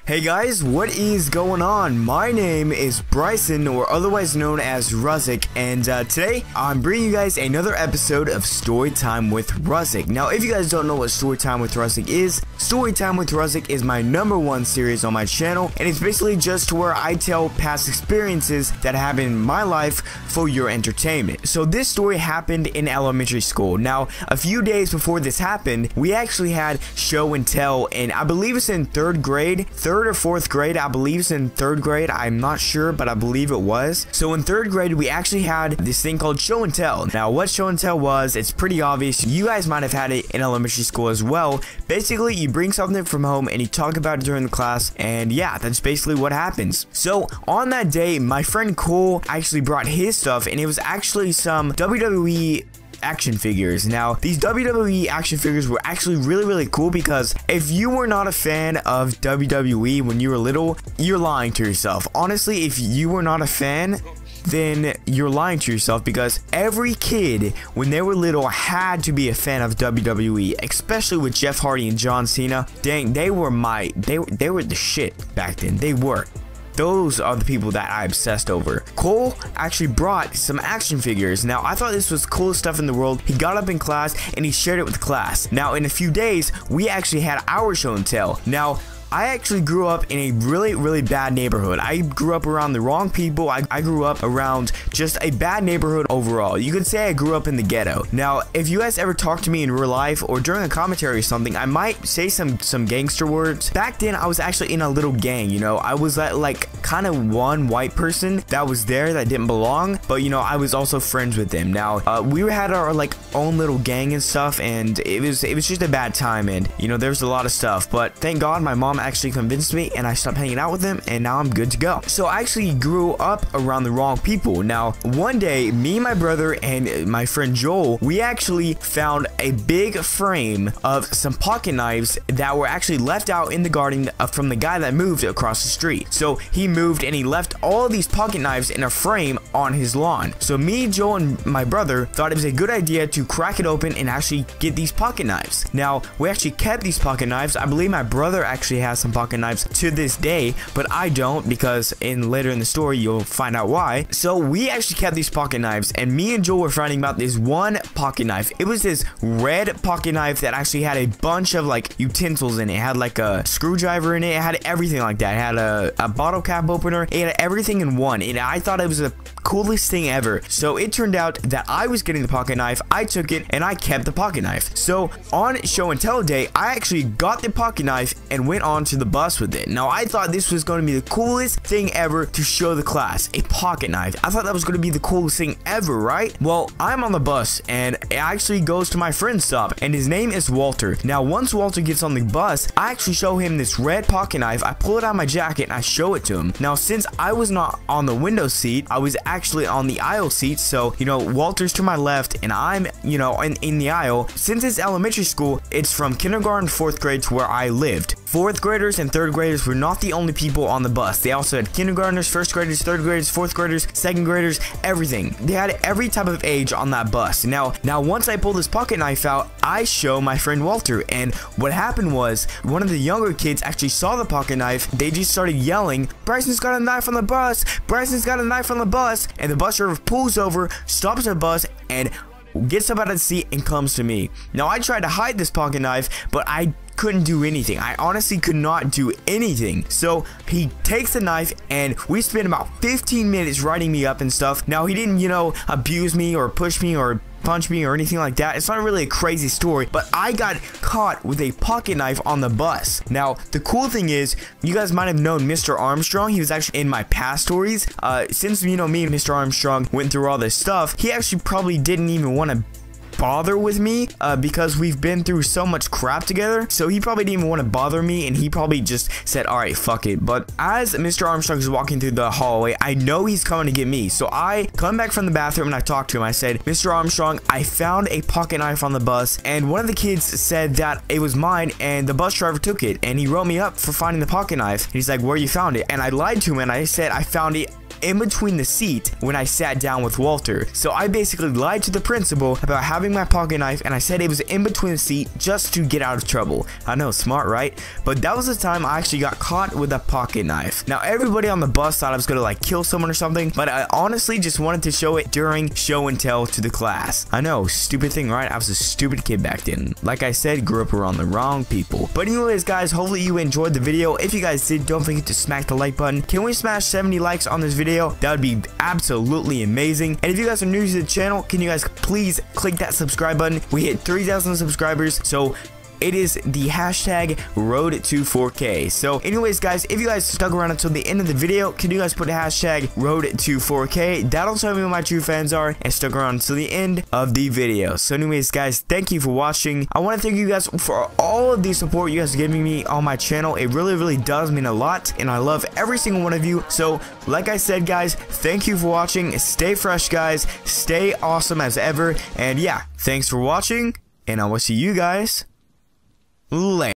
Hey guys, what is going on? My name is Bryson, or otherwise known as Ruzik, and today I'm bringing you guys another episode of Storytime with Ruzik. Now, if you guys don't know what Storytime with Ruzik is my #1 series on my channel, and it's basically just where I tell past experiences that happened in my life for your entertainment. So this story happened in elementary school. Now, a few days before this happened, we actually had show and tell, and I believe it's in third or fourth grade. I believe it's in third grade. I'm not sure, but I believe it was. So in third grade, we actually had this thing called show and tell. Now, what show and tell was, it's pretty obvious. You guys might have had it in elementary school as well. Basically, you bring something from home and you talk about it during the class, and yeah, that's basically what happens. So on that day, my friend Cole actually brought his stuff, and it was actually some WWE action figures. Now, these WWE action figures were actually really cool, because if you were not a fan of WWE when you were little, you're lying to yourself. Honestly, if you were not a fan, then you're lying to yourself, because every kid when they were little had to be a fan of WWE, especially with Jeff Hardy and John Cena. Dang, they were the shit back then. They were. Those are the people that I obsessed over. Cole actually brought some action figures. Now, I thought this was the coolest stuff in the world. He got up in class and he shared it with the class. Now, in a few days, we actually had our show and tell. Now, I actually grew up in a really bad neighborhood. I grew up around the wrong people. I grew up around just a bad neighborhood overall. You could say I grew up in the ghetto. Now, if you guys ever talk to me in real life or during a commentary or something, I might say some gangster words. Back then, I was actually in a little gang, you know. I was like kind of one white person that was there that didn't belong, but you know, I was also friends with them. Now, we had our like own little gang and stuff, and it was just a bad time, and you know, there's a lot of stuff, but thank God my mom actually convinced me and I stopped hanging out with them, and now I'm good to go. So I actually grew up around the wrong people. Now, one day, me, my brother, and my friend Joel, we actually found a big frame of some pocket knives that were actually left out in the garden from the guy that moved across the street. So he moved and he left all of these pocket knives in a frame on his lawn. So me, Joel, and my brother thought it was a good idea to crack it open and actually get these pocket knives. Now, we actually kept these pocket knives. I believe my brother actually has some pocket knives to this day, but I don't, because later in the story you'll find out why. So we actually kept these pocket knives, and me and Joel were fighting about this one pocket knife. It was this red pocket knife that actually had a bunch of like utensils in it. It had like a screwdriver in it. It had everything like that. It had a bottle cap opener. It had everything in one, and I thought it was the coolest thing ever. So it turned out that I was getting the pocket knife. I took it and I kept the pocket knife. So on show and tell day, I actually got the pocket knife and went on to the bus with it. Now, I thought this was going to be the coolest thing ever to show the class, a pocket knife. I thought that was going to be the coolest thing ever, right? Well, I'm on the bus and it actually goes to my friend's stop, and his name is Walter. Now, once Walter gets on the bus, I actually show him this red pocket knife. I pull it out of my jacket and I show it to him. Now, since I was not on the window seat, I was actually on the aisle seat. So, you know, Walter's to my left and I'm, you know, in the aisle. Since it's elementary school, it's from kindergarten to 4th grade to where I lived. 4th graders and 3rd graders were not the only people on the bus. They also had kindergartners, 1st graders, 3rd graders, 4th graders, 2nd graders, everything. They had every type of age on that bus. Now once I pull this pocket knife out, I show my friend Walter, and what happened was one of the younger kids actually saw the pocket knife. They just started yelling, "Bryson's got a knife on the bus! Bryson's got a knife on the bus!" And the bus driver pulls over, stops the bus, and gets up out of the seat and comes to me. Now, I tried to hide this pocket knife, but I couldn't do anything. I honestly could not do anything. So he takes the knife and we spent about 15 minutes writing me up and stuff. Now, he didn't, you know, abuse me or push me or punch me or anything like that. It's not really a crazy story, but I got caught with a pocket knife on the bus. Now, the cool thing is, you guys might have known Mr. Armstrong. He was actually in my past stories. Since, you know, me and Mr. Armstrong went through all this stuff, he actually probably didn't even want to bother with me because we've been through so much crap together. So he probably didn't even want to bother me, and he probably just said, all right, fuck it. But as Mr. Armstrong is walking through the hallway, I know he's coming to get me. So I come back from the bathroom and I talk to him. I said, "Mr. Armstrong, I found a pocket knife on the bus, and one of the kids said that it was mine, and the bus driver took it, and he wrote me up for finding the pocket knife." And he's like, "Where you found it?" And I lied to him and I said I found it in between the seat when I sat down with Walter. So I basically lied to the principal about having my pocket knife, and I said it was in between the seat just to get out of trouble. I know, smart, right? But that was the time I actually got caught with a pocket knife. Now everybody on the bus thought I was gonna like kill someone or something, but I honestly just wanted to show it during show and tell to the class. I know, stupid thing, right? I was a stupid kid back then. Like I said, grew up around the wrong people. But anyways, guys, hopefully you enjoyed the video. If you guys did, don't forget to smack the like button. Can we smash 70 likes on this video? That would be absolutely amazing. And if you guys are new to the channel, can you guys please click that subscribe button? We hit 3,000 subscribers, so it is the hashtag road to 4K. So anyways, guys, if you guys stuck around until the end of the video, can you guys put a hashtag road to 4K? That'll tell me who my true fans are and stuck around until the end of the video. So anyways, guys, thank you for watching. I want to thank you guys for all of the support you guys are giving me on my channel. It really does mean a lot, and I love every single one of you. So like I said, guys, thank you for watching. Stay fresh, guys. Stay awesome as ever. And yeah, thanks for watching, and I will see you guys later.